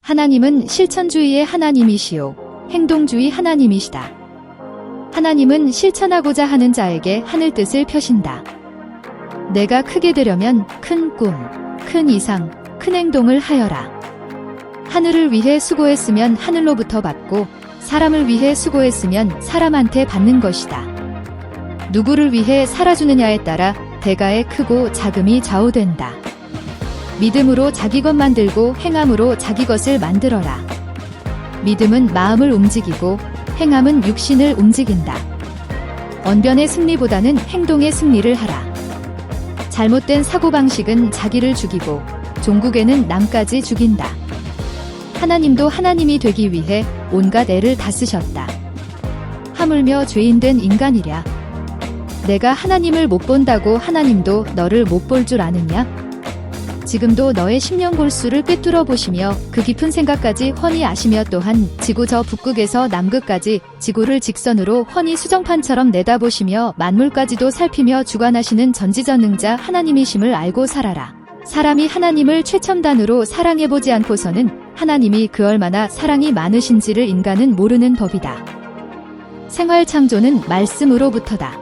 하나님은 실천주의의 하나님이시요 행동주의 하나님이시다. 하나님은 실천하고자 하는 자에게 하늘 뜻을 펴신다. 내가 크게 되려면 큰 꿈, 큰 이상, 큰 행동을 하여라. 하늘을 위해 수고했으면 하늘로부터 받고 사람을 위해 수고했으면 사람한테 받는 것이다. 누구를 위해 살아주느냐에 따라 대가의 크고 작음이 좌우된다. 믿음으로 자기 것 만들고 행함으로 자기 것을 만들어라. 믿음은 마음을 움직이고 행함은 육신을 움직인다. 언변의 승리보다는 행동의 승리를 하라. 잘못된 사고방식은 자기를 죽이고 종국에는 남까지 죽인다. 하나님도 하나님이 되기 위해 온갖 애를 다 쓰셨다. 하물며 죄인된 인간이랴. 내가 하나님을 못 본다고 하나님도 너를 못 볼 줄 아느냐? 지금도 너의 심령 골수를 꿰뚫어 보시며 그 깊은 생각까지 훤히 아시며 또한 지구 저 북극에서 남극까지 지구를 직선으로 훤히 수정판처럼 내다보시며 만물까지도 살피며 주관하시는 전지전능자 하나님이심을 알고 살아라. 사람이 하나님을 최첨단으로 사랑해보지 않고서는 하나님이 그 얼마나 사랑이 많으신지를 인간은 모르는 법이다. 생활 창조는 말씀으로부터다.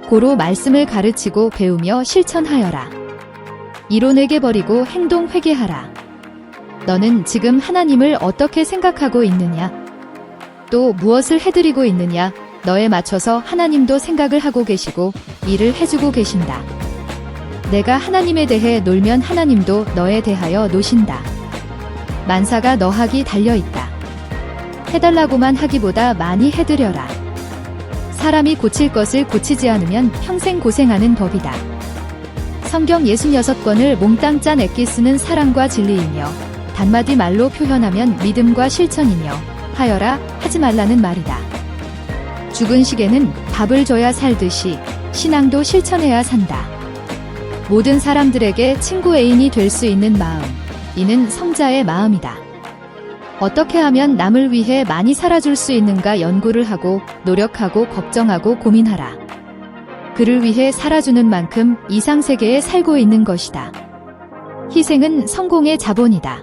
고로 말씀을 가르치고 배우며 실천하여라. 이론에게 버리고 행동 회개하라. 너는 지금 하나님을 어떻게 생각하고 있느냐? 또 무엇을 해드리고 있느냐? 너에 맞춰서 하나님도 생각을 하고 계시고 일을 해주고 계신다. 내가 하나님에 대해 놀면 하나님도 너에 대하여 노신다. 만사가 너하기 달려있다. 해달라고만 하기보다 많이 해드려라. 사람이 고칠 것을 고치지 않으면 평생 고생하는 법이다. 성경 66권을 몽땅 짠 애끼 쓰는 사랑과 진리이며 단마디 말로 표현하면 믿음과 실천이며 하여라 하지 말라는 말이다. 죽은 시계는 밥을 줘야 살듯이 신앙도 실천해야 산다. 모든 사람들에게 친구 애인이 될 수 있는 마음, 이는 성자의 마음이다. 어떻게 하면 남을 위해 많이 살아줄 수 있는가 연구를 하고 노력하고 걱정하고 고민하라. 그를 위해 살아주는 만큼 이상 세계에 살고 있는 것이다. 희생은 성공의 자본이다.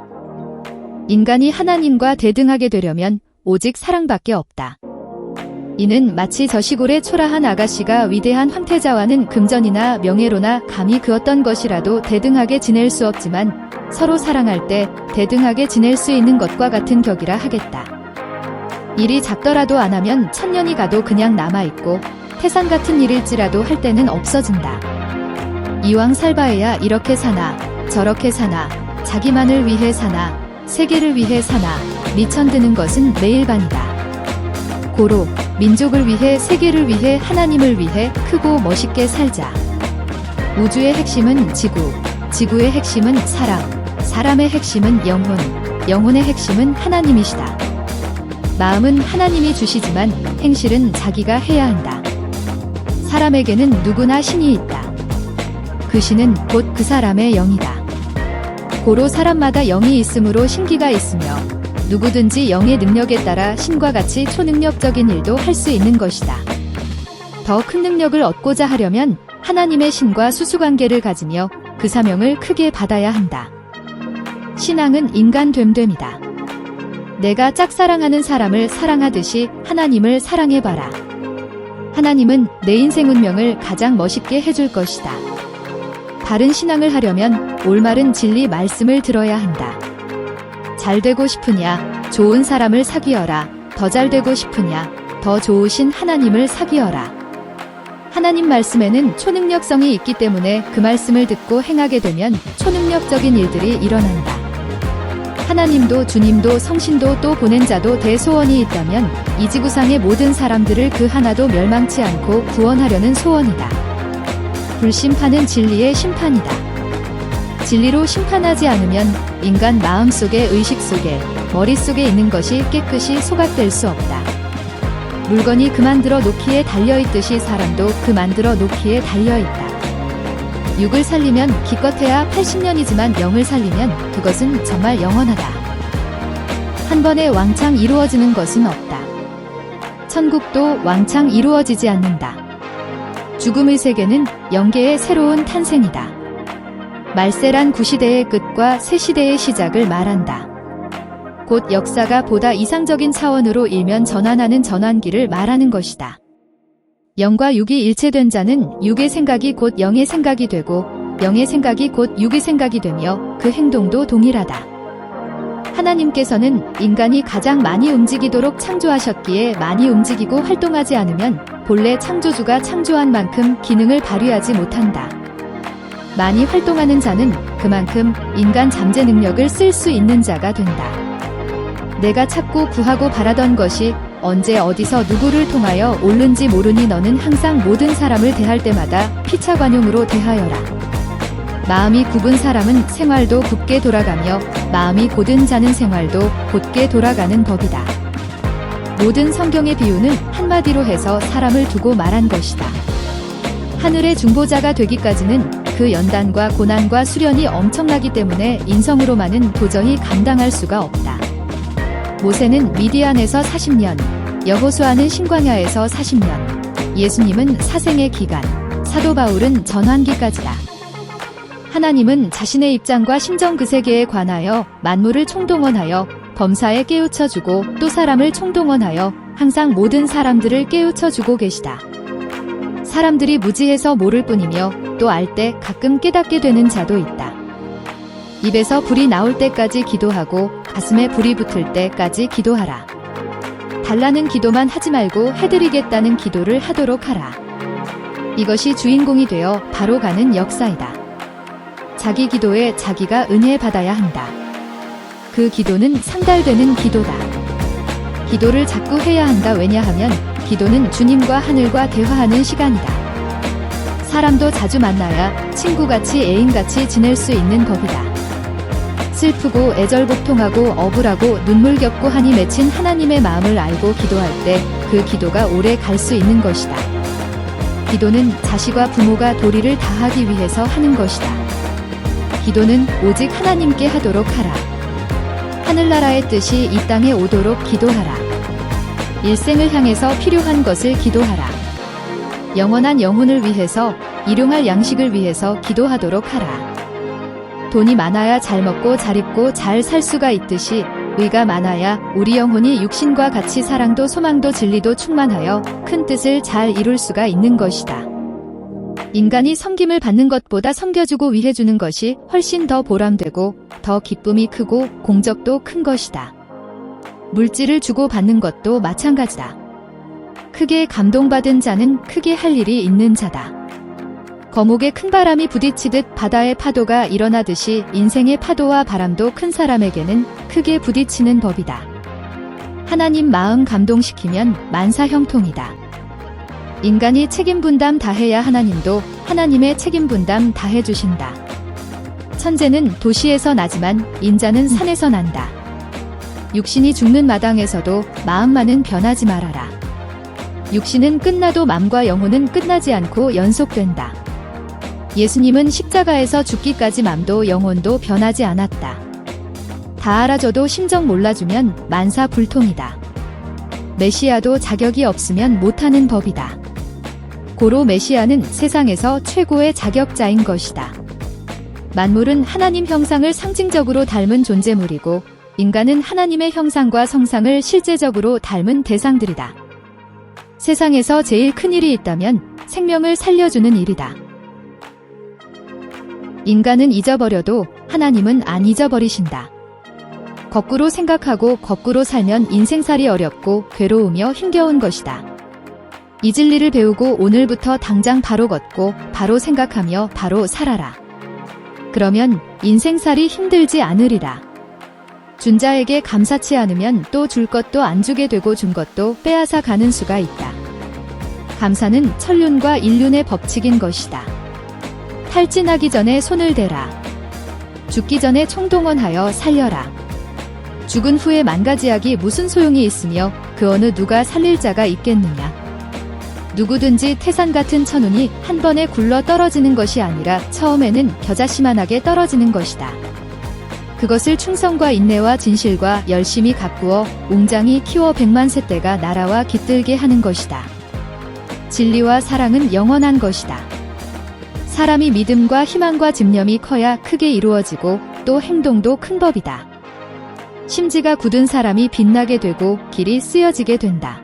인간이 하나님과 대등하게 되려면 오직 사랑밖에 없다. 이는 마치 저 시골의 초라한 아가씨가 위대한 황태자와는 금전이나 명예로나 감히 그 어떤 것이라도 대등하게 지낼 수 없지만 서로 사랑할 때 대등하게 지낼 수 있는 것과 같은 격이라 하겠다. 일이 작더라도 안 하면 천년이 가도 그냥 남아있고 태산 같은 일일지라도 할 때는 없어진다. 이왕 살바해야 이렇게 사나 저렇게 사나 자기만을 위해 사나 세계를 위해 사나 미천드는 것은 매일 반이다. 고로 민족을 위해 세계를 위해 하나님을 위해 크고 멋있게 살자. 우주의 핵심은 지구, 지구의 핵심은 사람, 사람의 핵심은 영혼, 영혼의 핵심은 하나님이시다. 마음은 하나님이 주시지만 행실은 자기가 해야 한다. 사람에게는 누구나 신이 있다. 그 신은 곧 그 사람의 영이다. 고로 사람마다 영이 있으므로 신기가 있으며 누구든지 영의 능력에 따라 신과 같이 초능력적인 일도 할 수 있는 것이다. 더 큰 능력을 얻고자 하려면 하나님의 신과 수수관계를 가지며 그 사명을 크게 받아야 한다. 신앙은 인간됨됨이다. 내가 짝사랑하는 사람을 사랑하듯이 하나님을 사랑해봐라. 하나님은 내 인생 운명을 가장 멋있게 해줄 것이다. 바른 신앙을 하려면 올바른 진리 말씀을 들어야 한다. 잘 되고 싶으냐? 좋은 사람을 사귀어라. 더 잘 되고 싶으냐? 더 좋으신 하나님을 사귀어라. 하나님 말씀에는 초능력성이 있기 때문에 그 말씀을 듣고 행하게 되면 초능력적인 일들이 일어난다. 하나님도 주님도 성신도 또 보낸 자도 대소원이 있다면 이 지구상의 모든 사람들을 그 하나도 멸망치 않고 구원하려는 소원이다. 불심판은 진리의 심판이다. 진리로 심판하지 않으면 인간 마음속에 의식 속에 머릿속에 있는 것이 깨끗이 소각될 수 없다. 물건이 그 만들어 놓기에 달려있듯이 사람도 그 만들어 놓기에 달려있다. 육을 살리면 기껏해야 80년이지만 영을 살리면 그것은 정말 영원하다. 한 번에 왕창 이루어지는 것은 없다. 천국도 왕창 이루어지지 않는다. 죽음의 세계는 영계의 새로운 탄생이다. 말세란 구시대의 끝과 새시대의 시작을 말한다. 곧 역사가 보다 이상적인 차원으로 일면 전환하는 전환기를 말하는 것이다. 영과 육이 일체된 자는 육의 생각이 곧 영의 생각이 되고 영의 생각이 곧 육의 생각이 되며 그 행동도 동일하다. 하나님께서는 인간이 가장 많이 움직이도록 창조하셨기에 많이 움직이고 활동하지 않으면 본래 창조주가 창조한 만큼 기능을 발휘하지 못한다. 많이 활동하는 자는 그만큼 인간 잠재 능력을 쓸 수 있는 자가 된다. 내가 찾고 구하고 바라던 것이 언제 어디서 누구를 통하여 옳는지 모르니 너는 항상 모든 사람을 대할 때마다 피차관용으로 대하여라. 마음이 굽은 사람은 생활도 굽게 돌아가며 마음이 곧은 자는 생활도 곧게 돌아가는 법이다. 모든 성경의 비유는 한마디로 해서 사람을 두고 말한 것이다. 하늘의 중보자가 되기까지는 그 연단과 고난과 수련이 엄청나기 때문에 인성으로만은 도저히 감당할 수가 없다. 모세는 미디안에서 40년, 여호수아는 신광야에서 40년, 예수님은 사생의 기간, 사도 바울은 전환기까지다. 하나님은 자신의 입장과 심정 그 세계에 관하여 만물을 총동원하여 범사에 깨우쳐주고 또 사람을 총동원하여 항상 모든 사람들을 깨우쳐주고 계시다. 사람들이 무지해서 모를 뿐이며 또 알 때 가끔 깨닫게 되는 자도 있다. 입에서 불이 나올 때까지 기도하고 가슴에 불이 붙을 때까지 기도하라. 달라는 기도만 하지 말고 해드리겠다는 기도를 하도록 하라. 이것이 주인공이 되어 바로 가는 역사이다. 자기 기도에 자기가 은혜 받아야 한다. 그 기도는 상달되는 기도다. 기도를 자꾸 해야 한다. 왜냐하면 기도는 주님과 하늘과 대화하는 시간이다. 사람도 자주 만나야 친구같이 애인같이 지낼 수 있는 법이다. 슬프고 애절복통하고 억울하고 눈물겹고 한이 맺힌 하나님의 마음을 알고 기도할 때 그 기도가 오래 갈 수 있는 것이다. 기도는 자식과 부모가 도리를 다하기 위해서 하는 것이다. 기도는 오직 하나님께 하도록 하라. 하늘나라의 뜻이 이 땅에 오도록 기도하라. 일생을 향해서 필요한 것을 기도하라. 영원한 영혼을 위해서, 일용할 양식을 위해서 기도하도록 하라. 돈이 많아야 잘 먹고 잘 입고 잘 살 수가 있듯이 의가 많아야 우리 영혼이 육신과 같이 사랑도 소망도 진리도 충만하여 큰 뜻을 잘 이룰 수가 있는 것이다. 인간이 섬김을 받는 것보다 섬겨주고 위해주는 것이 훨씬 더 보람되고 더 기쁨이 크고 공적도 큰 것이다. 물질을 주고 받는 것도 마찬가지다. 크게 감동받은 자는 크게 할 일이 있는 자다. 거목에 큰 바람이 부딪히듯 바다의 파도가 일어나듯이 인생의 파도와 바람도 큰 사람에게는 크게 부딪히는 법이다. 하나님 마음 감동시키면 만사 형통이다. 인간이 책임 분담 다해야 하나님도 하나님의 책임 분담 다해주신다. 천재는 도시에서 나지만 인자는 산에서 난다. 육신이 죽는 마당에서도 마음만은 변하지 말아라. 육신은 끝나도 맘과 영혼은 끝나지 않고 연속된다. 예수님은 십자가에서 죽기까지 맘도 영혼도 변하지 않았다. 다 알아줘도 심정 몰라주면 만사 불통이다. 메시아도 자격이 없으면 못하는 법이다. 고로 메시아는 세상에서 최고의 자격자인 것이다. 만물은 하나님 형상을 상징적으로 닮은 존재물이고 인간은 하나님의 형상과 성상을 실제적으로 닮은 대상들이다. 세상에서 제일 큰 일이 있다면 생명을 살려주는 일이다. 인간은 잊어버려도 하나님은 안 잊어버리신다. 거꾸로 생각하고 거꾸로 살면 인생살이 어렵고 괴로우며 힘겨운 것이다. 잊을 일을 배우고 오늘부터 당장 바로 걷고 바로 생각하며 바로 살아라. 그러면 인생살이 힘들지 않으리라. 준 자에게 감사치 않으면 또 줄 것도 안 주게 되고 준 것도 빼앗아 가는 수가 있다. 감사는 천륜과 인륜의 법칙인 것이다. 탈진하기 전에 손을 대라. 죽기 전에 총동원하여 살려라. 죽은 후에 만가지하기 무슨 소용이 있으며 그 어느 누가 살릴 자가 있겠느냐. 누구든지 태산 같은 천운이 한 번에 굴러 떨어지는 것이 아니라 처음에는 겨자씨만하게 떨어지는 것이다. 그것을 충성과 인내와 진실과 열심히 가꾸어 웅장히 키워 백만세대가 날아와 깃들게 하는 것이다. 진리와 사랑은 영원한 것이다. 사람이 믿음과 희망과 집념이 커야 크게 이루어지고 또 행동도 큰 법이다. 심지가 굳은 사람이 빛나게 되고 길이 쓰여지게 된다.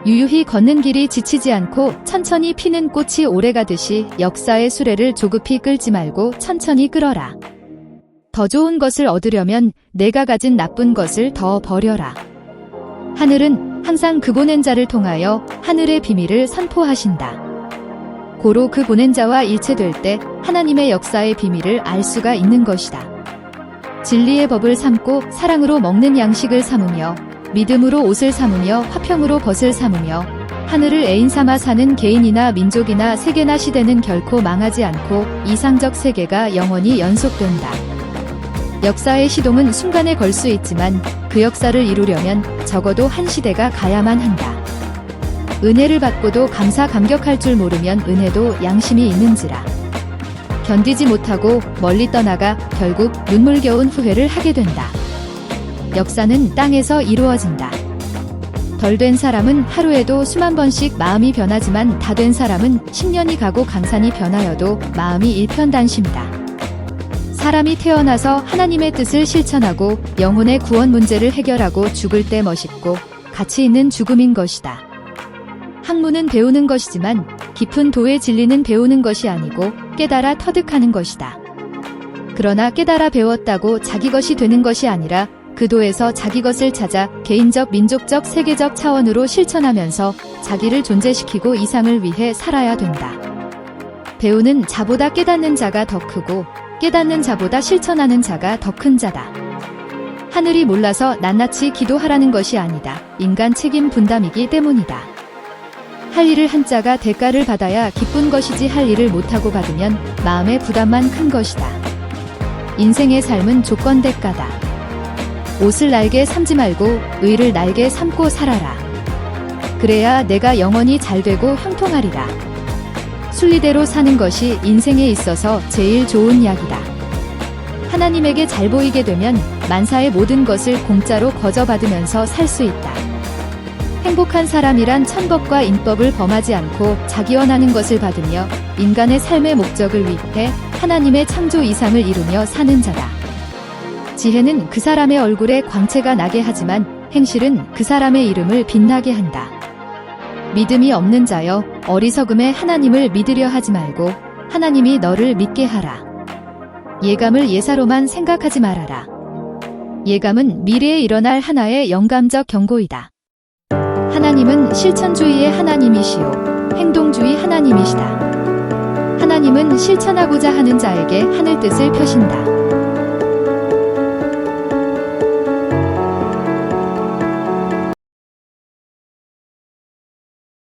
유유히 걷는 길이 지치지 않고 천천히 피는 꽃이 오래가듯이 역사의 수레를 조급히 끌지 말고 천천히 끌어라. 더 좋은 것을 얻으려면 내가 가진 나쁜 것을 더 버려라. 하늘은 항상 그 보낸 자를 통하여 하늘의 비밀을 선포하신다. 고로 그 보낸 자와 일체될 때 하나님의 역사의 비밀을 알 수가 있는 것이다. 진리의 법을 삼고 사랑으로 먹는 양식을 삼으며 믿음으로 옷을 삼으며 화평으로 벗을 삼으며 하늘을 애인 삼아 사는 개인이나 민족이나 세계나 시대는 결코 망하지 않고 이상적 세계가 영원히 연속된다. 역사의 시동은 순간에 걸 수 있지만 그 역사를 이루려면 적어도 한 시대가 가야만 한다. 은혜를 받고도 감사 감격할 줄 모르면 은혜도 양심이 있는지라. 견디지 못하고 멀리 떠나가 결국 눈물겨운 후회를 하게 된다. 역사는 땅에서 이루어진다. 덜 된 사람은 하루에도 수만 번씩 마음이 변하지만 다 된 사람은 10년이 가고 강산이 변하여도 마음이 일편단심이다. 사람이 태어나서 하나님의 뜻을 실천하고 영혼의 구원 문제를 해결하고 죽을 때 멋있고 가치 있는 죽음인 것이다. 학문은 배우는 것이지만 깊은 도의 진리는 배우는 것이 아니고 깨달아 터득하는 것이다. 그러나 깨달아 배웠다고 자기 것이 되는 것이 아니라 그 도에서 자기 것을 찾아 개인적, 민족적, 세계적 차원으로 실천하면서 자기를 존재시키고 이상을 위해 살아야 된다. 배우는 자보다 깨닫는 자가 더 크고 깨닫는 자보다 실천하는 자가 더 큰 자다. 하늘이 몰라서 낱낱이 기도하라는 것이 아니다. 인간 책임 분담이기 때문이다. 할 일을 한 자가 대가를 받아야 기쁜 것이지 할 일을 못하고 받으면 마음의 부담만 큰 것이다. 인생의 삶은 조건 대가다. 옷을 날개 삼지 말고 의를 날개 삼고 살아라. 그래야 내가 영원히 잘되고 형통하리라. 순리대로 사는 것이 인생에 있어서 제일 좋은 약이다. 하나님에게 잘 보이게 되면 만사의 모든 것을 공짜로 거저받으면서 살 수 있다. 행복한 사람이란 천법과 인법을 범하지 않고 자기 원하는 것을 받으며 인간의 삶의 목적을 위해 하나님의 창조 이상을 이루며 사는 자다. 지혜는 그 사람의 얼굴에 광채가 나게 하지만 행실은 그 사람의 이름을 빛나게 한다. 믿음이 없는 자여 어리석음에 하나님을 믿으려 하지 말고 하나님이 너를 믿게 하라. 예감을 예사로만 생각하지 말아라. 예감은 미래에 일어날 하나의 영감적 경고이다. 하나님은 실천주의의 하나님이시요 행동주의 하나님이시다. 하나님은 실천하고자 하는 자에게 하늘 뜻을 펴신다.